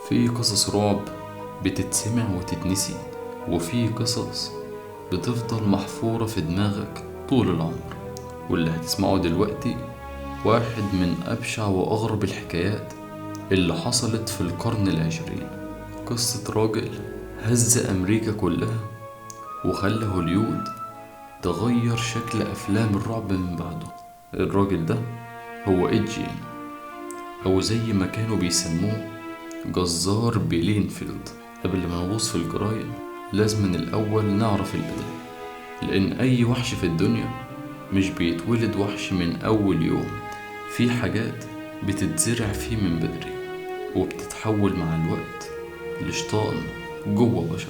في قصص رعب بتتسمع وتتنسي، وفي قصص بتفضل محفورة في دماغك طول العمر. واللي هتسمعه دلوقتي واحد من أبشع وأغرب الحكايات اللي حصلت في القرن العشرين. قصة راجل هز أمريكا كلها وخلى هوليود تغير شكل أفلام الرعب من بعده. الراجل ده هو إد جين، أو زي ما كانوا بيسموه جزار بلينفيلد. قبل ما نغوص في الجرايم لازم الأول نعرف البداية، لأن أي وحش في الدنيا مش بيتولد وحش من أول يوم. في حاجات بتتزرع فيه من بدري وبتتحول مع الوقت لشيطان جوه بشر.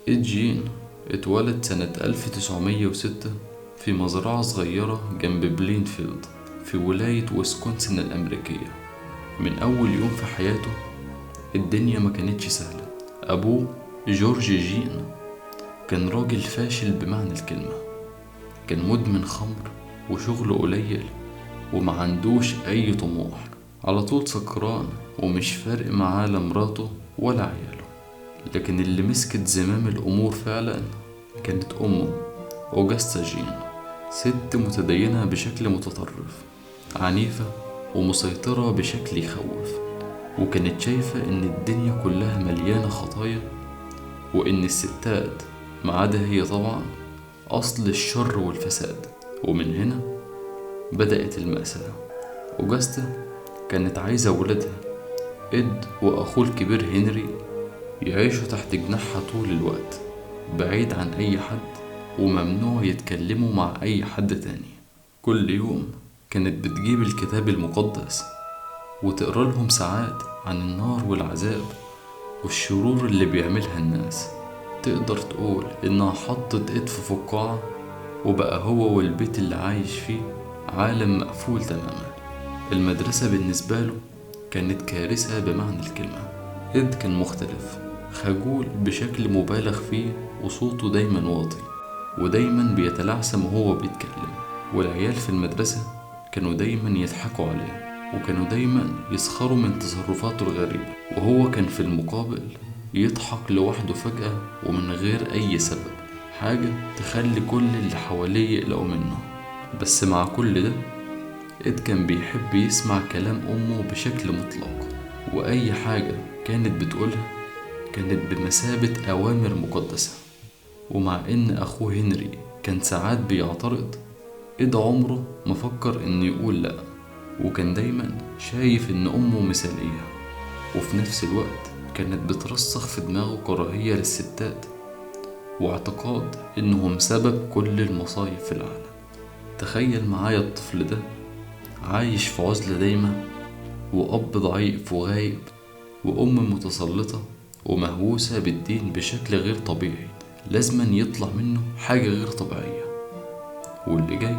إد جين اتولد سنة 1906 في مزرعة صغيرة جنب بلينفيلد في ولاية ويسكونسن الأمريكية. من أول يوم في حياته الدنيا ما كانتش سهلة. أبوه جورج جين كان راجل فاشل بمعنى الكلمة، كان مدمن خمر وشغله قليل وما عندوش أي طموح، على طول سكران ومش فارق معاه لا مراته ولا عياله. لكن اللي مسكت زمام الأمور فعلا كانت أمه أوجستا جين، ست متدينة بشكل متطرف، عنيفة ومسيطرة بشكل يخوف، وكانت شايفة إن الدنيا كلها مليانة خطايا، وإن الستات ما عدا هي طبعا أصل الشر والفساد. ومن هنا بدأت المأساة. أوجستا كانت عايزة ولادها إد وأخوه الكبير هنري يعيشوا تحت جناحها طول الوقت، بعيد عن أي حد، وممنوع يتكلموا مع أي حد تاني. كل يوم كانت بتجيب الكتاب المقدس وتقرأ لهم ساعات عن النار والعذاب والشرور اللي بيعملها الناس. تقدر تقول إنها حطت إد في فقاعة، وبقى هو والبيت اللي عايش فيه عالم مقفول تماما. المدرسة بالنسبة له كانت كارثة بمعنى الكلمة. إد كان مختلف، خجول بشكل مبالغ فيه، وصوته دايما واطي ودايما بيتلعثم وهو بيتكلم. والعيال في المدرسة كانوا دايما يضحكوا عليه، وكانوا دايما يسخروا من تصرفاته الغريبة، وهو كان في المقابل يضحك لوحده فجأة ومن غير أي سبب، حاجة تخلي كل اللي حواليه يقلقوا منه. بس مع كل ده إد كان بيحب يسمع كلام أمه بشكل مطلق، وأي حاجة كانت بتقولها كانت بمثابة أوامر مقدسة. ومع إن أخوه هنري كان ساعات بيعترض، إد عمره ما فكر إنه يقول لأ، وكان دايما شايف إن أمه مثالية، وفي نفس الوقت كانت بترسخ في دماغه كراهية للستات واعتقاد إنهم سبب كل المصايب في العالم. تخيل معايا الطفل ده عايش في عزلة دايمة، وأب ضعيف وغايب، وأم متسلطة ومهووسة بالدين بشكل غير طبيعي، لازما يطلع منه حاجة غير طبيعية. واللي جاي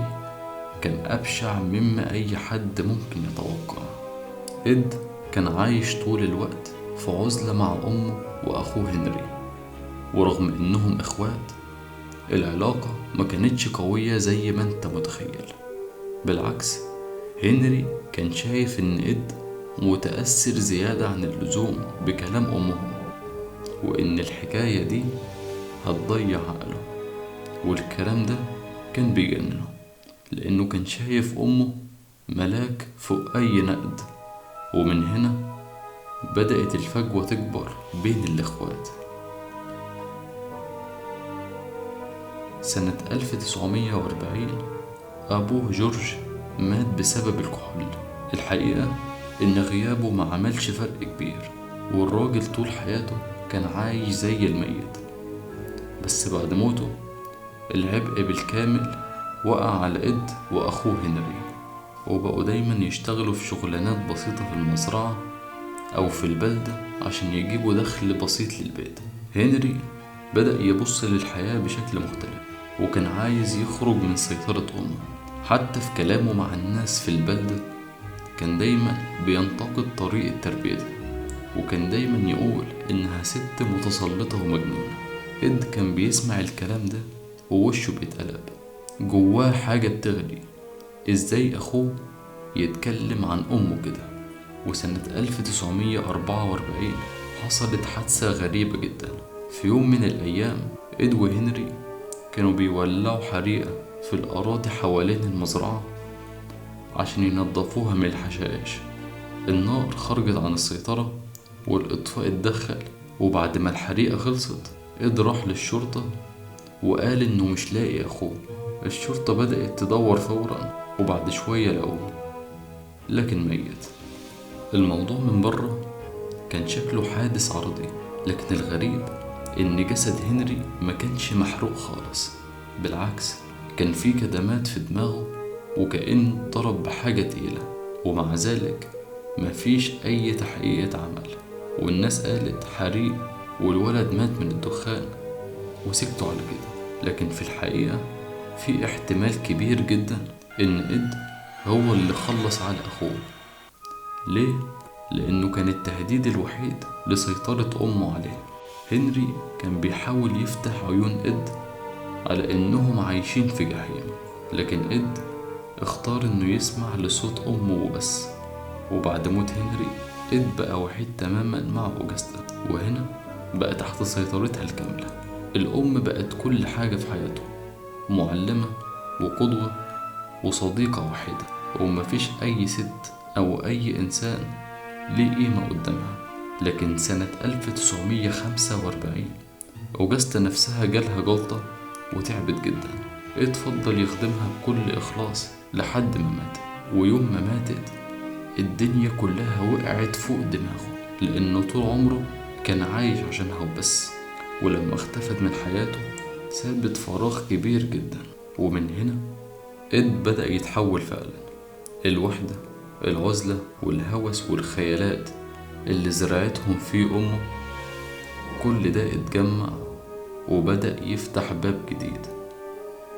كان أبشع مما أي حد ممكن يتوقع. إد كان عايش طول الوقت في عزلة مع أمه وأخوه هنري، ورغم إنهم إخوات العلاقة ما كانتش قوية زي ما أنت متخيل. بالعكس، هنري كان شايف إن إد متأثر زيادة عن اللزوم بكلام أمه، وإن الحكاية دي هتضيع عقله. والكلام ده كان بيجننه، لأنه كان شايف أمه ملاك فوق أي نقد. ومن هنا بدأت الفجوة تكبر بين الإخوات. سنة 1940 أبوه جورج مات بسبب الكحول. الحقيقة إن غيابه ما عملش فرق كبير، والراجل طول حياته كان عايش زي الميت. بس بعد موته العبء بالكامل وقع على إد وأخوه هنري، وبقوا دايما يشتغلوا في شغلانات بسيطة في المزرعة أو في البلدة عشان يجيبوا دخل بسيط للبيت. هنري بدأ يبص للحياة بشكل مختلف، وكان عايز يخرج من سيطرة أمه. حتى في كلامه مع الناس في البلدة كان دايما بينتقد طريقة تربيتها، وكان دايما يقول إنها ست متسلطة ومجنونة. إد كان بيسمع الكلام ده ووشه بيتقلب، جواه حاجة بتغلي. إزاي أخوه يتكلم عن أمه كده؟ وسنة 1944 حصلت حادثة غريبة جدا. في يوم من الأيام إد وهنري كانوا بيولعوا حريقة في الأراضي حوالين المزرعة عشان ينظفوها من الحشائش. النار خرجت عن السيطرة والإطفاء اتدخل، وبعد ما الحريقة خلصت إد راح للشرطة وقال إنه مش لاقي أخوه. الشرطة بدأت تدور فورا وبعد شوية لقوه، لكن ميت. الموضوع من بره كان شكله حادث عرضي، لكن الغريب إن جسد هنري ما كانش محروق خالص، بالعكس كان في كدمات في دماغه وكأنه ضرب بحاجة تقيلة. ومع ذلك مفيش أي تحقيقات عمل، والناس قالت حريق والولد مات من الدخان وسكتوا على كده. لكن في الحقيقة في احتمال كبير جدا إن إد هو اللي خلص على أخوه. ليه؟ لأنه كان التهديد الوحيد لسيطرة أمه عليه. هنري كان بيحاول يفتح عيون إد على إنهم عايشين في جحيم، لكن إد اختار إنه يسمع لصوت أمه وبس. وبعد موت هنري إد بقى وحيد تماما مع أوجستا، وهنا بقى تحت سيطرتها الكاملة. الأم بقت كل حاجة في حياته، معلمة وقدوة وصديقة وحيدة، ومفيش أي ست أو أي إنسان ليه قيمة قدامها. لكن سنة 1945 أوجستا نفسها جالها جلطة وتعبت جدا. اتفضل يخدمها بكل إخلاص لحد ما مات. ويوم ما ماتت الدنيا كلها وقعت فوق دماغه، لأنه طول عمره كان عايش عشانها وبس. ولما اختفت من حياته سابت فراغ كبير جدا. ومن هنا إد بدأ يتحول فعلا. الوحدة، العزلة والهوس والخيالات اللي زرعتهم في أمه، كل ده اتجمع وبدأ يفتح باب جديد،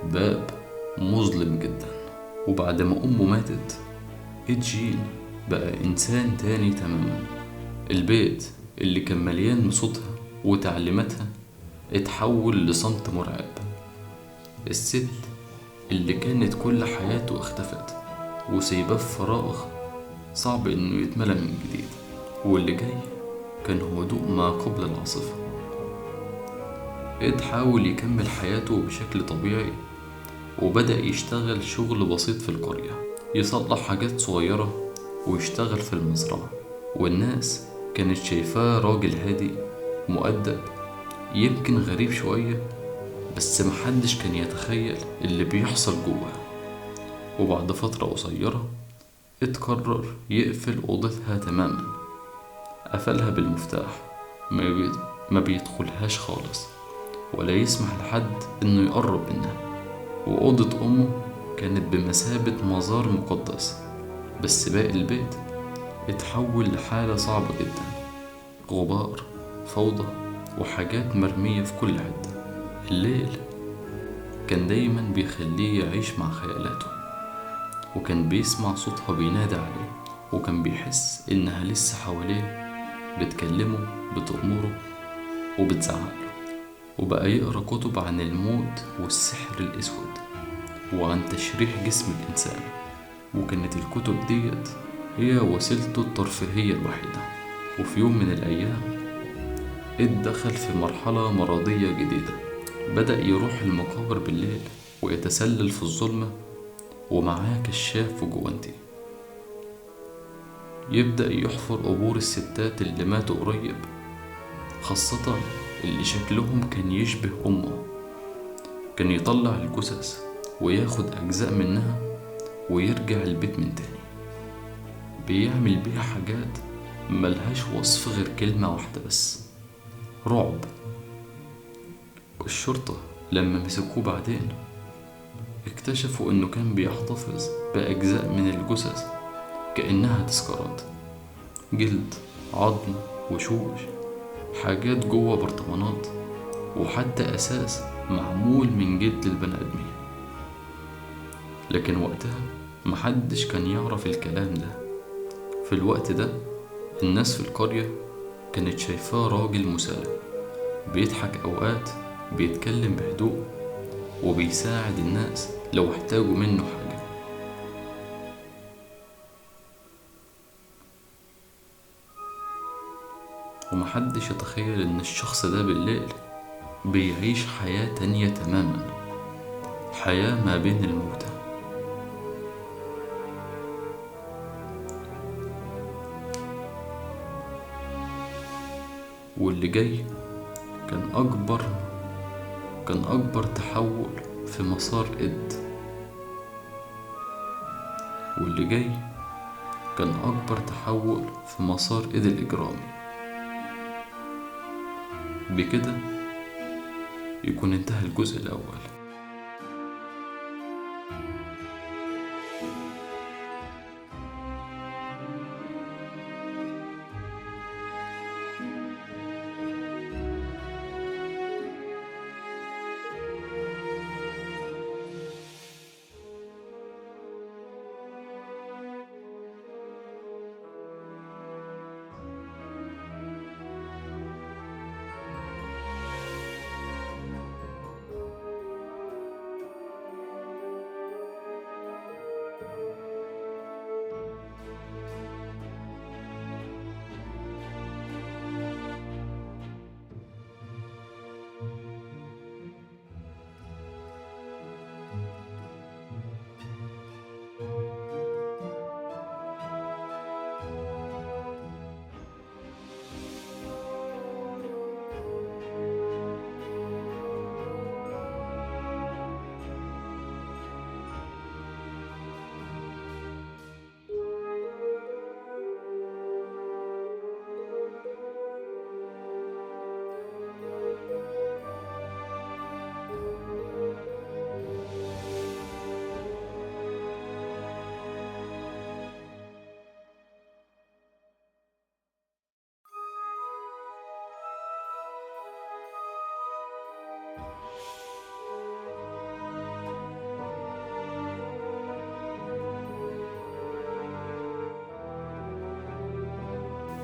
باب مظلم جدا. وبعد ما أمه ماتت إد جين بقى إنسان تاني تماما. البيت اللي كان مليان بصوتها وتعليماتها اتحول لصمت مرعب. الست اللي كانت كل حياته اختفت وسيباه في فراغ صعب انه يتملى من جديد. واللي جاي كان هدوء ما قبل العاصفة. إد حاول يكمل حياته بشكل طبيعي وبدأ يشتغل شغل بسيط في القرية، يصلح حاجات صغيرة ويشتغل في المزرعة. والناس كانت شايفاه راجل هادي مؤدب، يمكن غريب شوية، بس محدش كان يتخيل اللي بيحصل جوه. وبعد فترة قصيرة اتقرر يقفل أوضتها تماما. قفلها بالمفتاح، ما بيدخلهاش خالص ولا يسمح لحد انه يقرب منها. وأوضة أمه كانت بمثابة مزار مقدس، بس باقي البيت اتحول لحالة صعبة جدا، غبار، فوضى، وحاجات مرمية في كل حتة. الليل كان دايما بيخليه يعيش مع خيالاته، وكان بيسمع صوتها بينادى عليه، وكان بيحس إنها لسه حواليه بتكلمه، بتأمره وبتزعقله. وبقى يقرأ كتب عن الموت والسحر الأسود وعن تشريح جسم الإنسان، وكانت الكتب ديت هي وسيلته الترفيهية الوحيدة. وفي يوم من الأيام إد دخل في مرحلة مرضية جديدة، بدأ يروح المقابر بالليل ويتسلل في الظلمة ومعاه كشاف وجوانتي. يبدأ يحفر قبور الستات اللي ماتوا قريب، خاصة اللي شكلهم كان يشبه أمه. كان يطلع الجثث وياخد أجزاء منها ويرجع البيت من تاني، بيعمل بيها حاجات ملهاش وصف غير كلمة واحدة بس: رعب. الشرطة لما مسكوه بعدين اكتشفوا انه كان بيحتفظ بأجزاء من الجثث كأنها تذكارات، جلد، عظم، وشوش، حاجات جوه برطمانات، وحتى أساس معمول من جلد البني آدمين. لكن وقتها محدش كان يعرف الكلام ده. في الوقت ده الناس في القرية كانت شايفاه راجل مسالم، بيضحك أوقات، بيتكلم بهدوء، وبيساعد الناس لو احتاجوا منه حاجة. ومحدش يتخيل ان الشخص ده بالليل بيعيش حياة تانية تماما، حياة ما بين الموتى. واللي جاي كان أكبر تحول في مسار إد. واللي جاي كان أكبر تحول في مسار إد الإجرامي. بكده يكون انتهى الجزء الأول.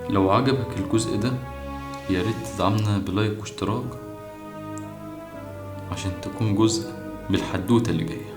لو عجبك الجزء ده ياريت تدعمنا بلايك واشتراك عشان تكون جزء من الحدوتة اللي جاية.